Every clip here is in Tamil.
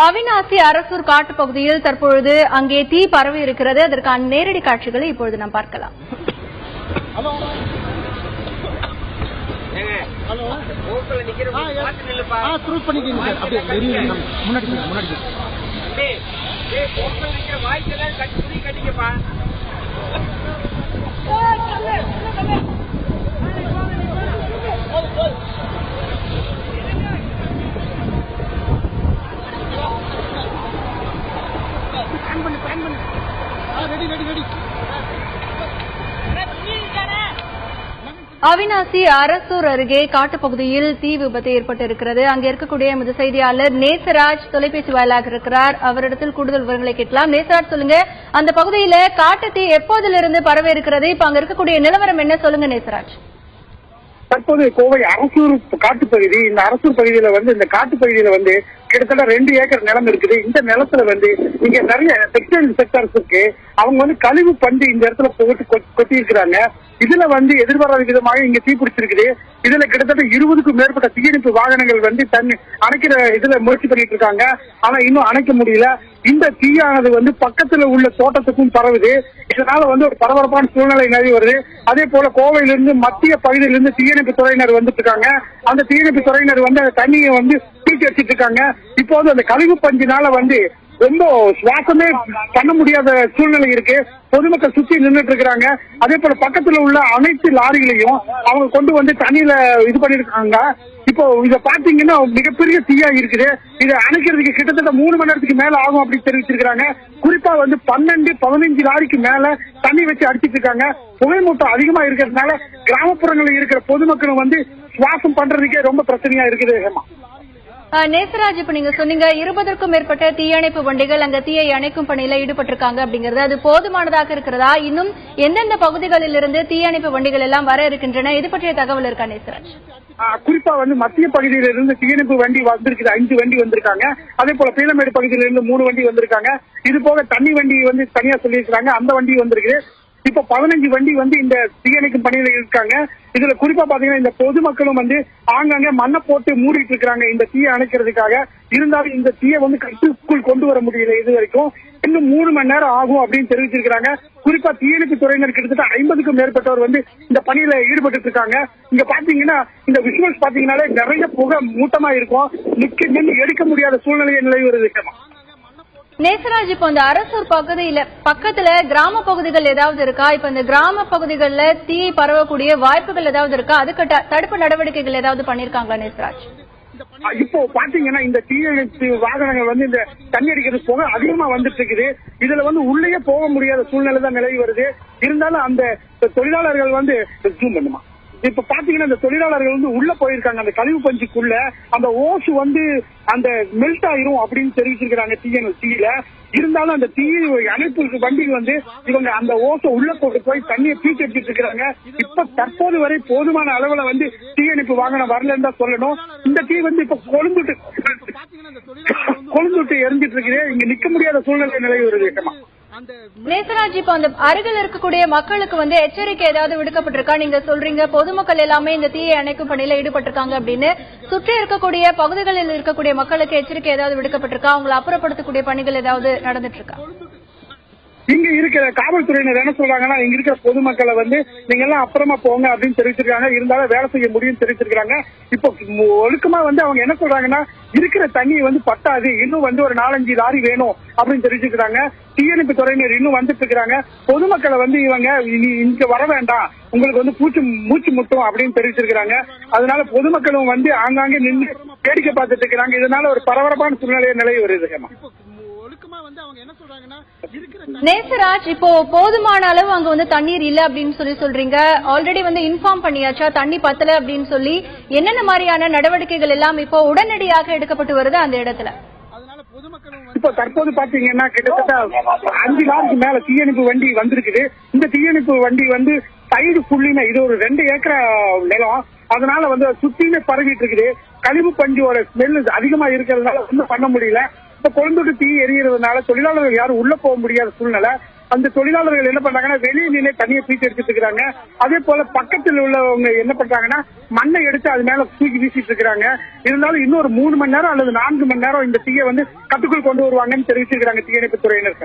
அவிநாசி அரசூர் காட்டுப் பகுதியில் தற்பொழுது அங்கே தீ பரவி இருக்கிறது. அதற்கான நேரடி காட்சிகளை இப்பொழுது நாம் பார்க்கலாம். அவிநாசி அரசூர் அருகே காட்டுப்பகுதியில் தீ விபத்து ஏற்பட்டிருக்கிறது. அங்கே இருக்கக்கூடிய எமது செய்தியாளர் நேசராஜ் தொலைபேசி வாயிலாக இருக்கிறார். அவரிடத்தில் கூடுதல் விவரங்களை கேட்கலாம். நேசராஜ், சொல்லுங்க, அந்த பகுதியில காட்டு தீ எப்போதிலிருந்து பரவி இருக்கிறது? இப்ப அங்க இருக்கக்கூடிய நிலவரம் என்ன, சொல்லுங்க நேசராஜ். தற்போது கோவை அரசூர் காட்டுப்பகுதி, இந்த அரசூர் பகுதியில இந்த காட்டுப்பகுதியில கிட்டத்தட்ட 2 ஏக்கர் நிலம் இருக்குது. இந்த நிலத்துல இங்க நிறைய டெக்ஸ்டைல் செக்டர்ஸ் இருக்கு. அவங்க கழிவு பண்டு இந்த இடத்துல போட்டு கொட்டி இருக்கிறாங்க. இதுல எதிர்பாராத விதமாக இங்க தீ பிடிச்சிருக்குது. இதுல கிட்டத்தட்ட 20க்கும் மேற்பட்ட தீயணைப்பு வாகனங்கள் தண்ணி அணைக்கிற இதுல முயற்சி பண்ணிட்டு இருக்காங்க. ஆனா இன்னும் அணைக்க முடியல. இந்த தீயானது பக்கத்துல உள்ள தோட்டத்துக்கும் பரவுது. இதனால ஒரு பரபரப்பான சூழ்நிலை நிலவி வருது. அதே போல கோவையிலிருந்து மத்திய பகுதியிலிருந்து தீயணைப்பு துறையினர் வந்துட்டு இருக்காங்க. அந்த தீயணைப்பு துறையினர் அந்த தண்ணியை தூக்கி வச்சிட்டு இருக்காங்க. இப்போது அந்த கழிவு பஞ்சினால ரொம்ப சுவாசமே பண்ண முடியாத சூழ்நிலை இருக்கு. பொதுமக்கள் சுத்தி நின்றுட்டு இருக்கிறாங்க. அதே போல பக்கத்துல உள்ள அனைத்து லாரிகளையும் அவங்க கொண்டு தண்ணியில இது பண்ணிருக்காங்க. இப்போ இத பாத்தீங்கன்னா மிகப்பெரிய தீயா இருக்குது. இதை அணைக்கிறதுக்கு கிட்டத்தட்ட 3 மணி நேரத்துக்கு மேல ஆகும் அப்படின்னு தெரிவிச்சிருக்காங்க. குறிப்பா 12-15 லாரிக்கு மேல தண்ணி வச்சு அடிச்சிட்டு இருக்காங்க. புகை மூட்டம் அதிகமா இருக்கிறதுனால கிராமப்புறங்களில் இருக்கிற பொதுமக்களும் சுவாசம் பண்றதுக்கே ரொம்ப பிரச்சனையா இருக்குது. நேசராஜ், இப்ப நீங்க சொன்னீங்க 20க்கும் மேற்பட்ட தீயணைப்பு வண்டிகள் அங்க தீயை அணைக்கும் பணியில ஈடுபட்டிருக்காங்க அப்படிங்கறது, அது போதுமானதாக இருக்கிறதா? இன்னும் எந்தெந்த பகுதிகளில் இருந்து தீயணைப்பு வண்டிகள் எல்லாம் வர இருக்கின்றன? இது பற்றிய தகவல் இருக்கா நேசராஜ்? குறிப்பா மத்திய பகுதியில இருந்து தீயணைப்பு வண்டி வந்திருக்கு. 5 வண்டி வந்திருக்காங்க. அதே போல பீளமேடு பகுதியில இருந்து 3 வண்டி வந்திருக்காங்க. இது போக தண்ணி வண்டி தனியா சொல்லியிருக்காங்க. அந்த வண்டி வந்திருக்கு. இப்ப 15 வண்டி இந்த தீயணைக்கும் பணியில இருக்காங்க. இதுல குறிப்பா பாத்தீங்கன்னா இந்த பொதுமக்களும் ஆங்காங்க மண்ணை போட்டு மூடிட்டு இருக்காங்க இந்த தீயை அணைக்கிறதுக்காக. இருந்தாலும் இந்த தீயை கட்டுக்குள் கொண்டு வர முடியல. இது வரைக்கும் இன்னும் 3 மணி நேரம் ஆகும் அப்படின்னு தெரிவிச்சிருக்காங்க. குறிப்பா தீயணைப்பு துறையினர் கிட்டத்தட்ட 50க்கும் மேற்பட்டவர் இந்த பணியில ஈடுபட்டு இருக்காங்க. இங்க பாத்தீங்கன்னா இந்த விஷுவல்ஸ் பாத்தீங்கன்னாலே நிறைய புகை மூட்டமா இருக்கும். நின்று எடுக்க முடியாத சூழ்நிலையை நிலவி வருது. நேசராஜ், இப்போ இந்த அரசூர் பக்கத்துல கிராம பகுதிகள் ஏதாவது இருக்கா? இப்ப இந்த கிராம பகுதிகளில் தீ பரவக்கூடிய வாய்ப்புகள் ஏதாவது இருக்கா? அதுக்கு தடுப்பு நடவடிக்கைகள் ஏதாவது பண்ணிருக்காங்களா நேசராஜ்? இப்போ பாத்தீங்கன்னா இந்த தீயணைப்பு வாகனங்கள் இந்த தண்ணி அடிக்கிறது போக அதிகமா வந்துட்டு இருக்குது. இதுல உள்ளே போக முடியாத சூழ்நிலை தான் நிலவி வருது. இருந்தாலும் அந்த தொழிலாளர்கள் ஜூம் பண்ணுமா இப்ப பாத்தீங்கன்னா இந்த தொழிலாளர்கள் உள்ள போயிருக்காங்க. அந்த கழிவு பஞ்சுக்குள்ள அந்த ஓசு அந்த மெல்ட் ஆயிரும் அப்படின்னு தெரிவிச்சிருக்காங்க தீயில. இருந்தாலும் அந்த தீ அணைப்பு வண்டி இவங்க அந்த ஓசை உள்ள போட்டு போய் தண்ணியை தூக்கி எடுத்துட்டு இருக்காங்க. இப்ப தற்போது வரை போதுமான அளவுல தீயணைப்பு வாகனம் வரலன்னு தான் சொல்லணும். இந்த தீ இப்ப கொழுந்துட்டு எரிஞ்சிட்டு இருக்குது. இங்க நிக்க முடியாத சூழ்நிலை நிலவி வருது. நேசராஜ், இப்ப அந்த அருகில் இருக்கக்கூடிய மக்களுக்கு எச்சரிக்கை ஏதாவது விடுக்கப்பட்டிருக்கா? நீங்க சொல்றீங்க பொதுமக்கள் எல்லாமே இந்த தீயை அணைக்கும் பணியில ஈடுபட்டிருக்காங்க அப்படின்னு. சுற்றி இருக்கக்கூடிய பகுதிகளில் இருக்கக்கூடிய மக்களுக்கு எச்சரிக்கை ஏதாவது விடுக்கப்பட்டிருக்கா? அவங்களை அப்புறப்படுத்தக்கூடிய பணிகள் ஏதாவது நடந்துட்டு இருக்கா? இங்க இருக்கிற காவல்துறையினர் என்ன சொல்றாங்கன்னா, இங்க இருக்கிற பொதுமக்களை நீங்க எல்லாம் அப்புறமா போங்க அப்படின்னு தெரிவிச்சிருக்காங்க. இருந்தாலும் வேலை செய்ய முடியும்னு தெரிவிச்சிருக்காங்க. இப்போ ஒழுக்கமா அவங்க என்ன சொல்றாங்கன்னா, இருக்கிற தண்ணி பத்தாது, இன்னும் ஒரு 4-5 லாரி வேணும் அப்படின்னு தெரிவிச்சிருக்காங்க. தீயணைப்பு துறையினர் இன்னும் வந்துட்டு இருக்கிறாங்க. பொதுமக்களை இவங்க இங்க வர வேண்டாம், உங்களுக்கு மூச்சு முட்டும் அப்படின்னு தெரிவிச்சிருக்காங்க. அதனால பொதுமக்களும் ஆங்காங்கே நின்று வேடிக்கை பார்த்துட்டு இருக்கிறாங்க. இதனால ஒரு பரபரப்பான சூழ்நிலையை நிலவி வருது. நேசராஜ், இப்போ போதுமான அளவு அங்க தண்ணீர் இல்ல அப்படின்னு சொல்றீங்க. ஆல்ரெடி இன்ஃபார்ம் பண்ணியாச்சா தண்ணி பத்தல அப்படின்னு சொல்லி? என்னென்ன மாதிரியான நடவடிக்கைகள் எல்லாம் இப்போ உடனடியாக எடுக்கப்பட்டு வருது அந்த இடத்துல? இப்ப தற்போது பாத்தீங்கன்னா கிட்டத்தட்ட 5 லாரிக்கு மேல தீயணைப்பு வண்டி வந்திருக்குது. இந்த தீயணைப்பு வண்டி சைடு புள்ளின இது ஒரு 2 ஏக்கர் நிலம். அதனால சுத்தியுமே பரவிட்டு இருக்குது. கழிவு பஞ்சோட ஸ்மெல் அதிகமா இருக்கிறதுனால ஒன்றும் பண்ண முடியல. இப்ப கொழுந்துட்டு தீ எரியறதுனால தொழிலாளர்கள் யாரும் உள்ள போக முடியாத சூழ்நிலை. அந்த தொழிலாளர்கள் என்ன பண்றாங்கன்னா வெளியே நின்று தண்ணியை பீச்சு எடுத்துட்டு இருக்காங்க. அதே போல பக்கத்தில் உள்ளவங்க என்ன பண்றாங்கன்னா மண்ணை எடுத்து அது மேல தூக்கி வீசிட்டு இருக்காங்க. இருந்தாலும் இன்னொரு 3 மணி நேரம் அல்லது 4 மணி நேரம் இந்த தீயை வந்து கட்டுக்குள் கொண்டு வருவாங்கன்னு தெரிவிச்சிருக்காங்க தீயணைப்பு துறையினர்.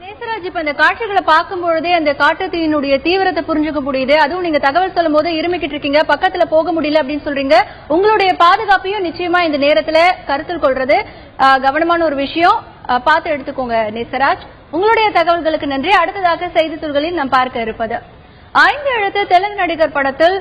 நேசராஜ், இப்ப இந்த காட்சிகளை பார்க்கும் பொழுதே அந்த காட்டு தீயினுடைய தீவிரத்தை புரிஞ்சுக்க முடியுது. அதுவும் நீங்க தகவல் சொல்லும் போது இருமிக்கிட்டு இருக்கீங்க, பக்கத்துல போக முடியல அப்படின்னு சொல்றீங்க. உங்களுடைய பாதுகாப்பையும் நிச்சயமா இந்த நேரத்துல கருத்தில் கொள்றது கவனமான ஒரு விஷயம். பார்த்து எடுத்துக்கோங்க நேசராஜ். உங்களுடைய தகவல்களுக்கு நன்றி. அடுத்ததாக செய்தி துறைகளில் நாம் பார்க்க இருப்பது 5 எழுத்து தெலுங்கு நடிகர் படத்தில்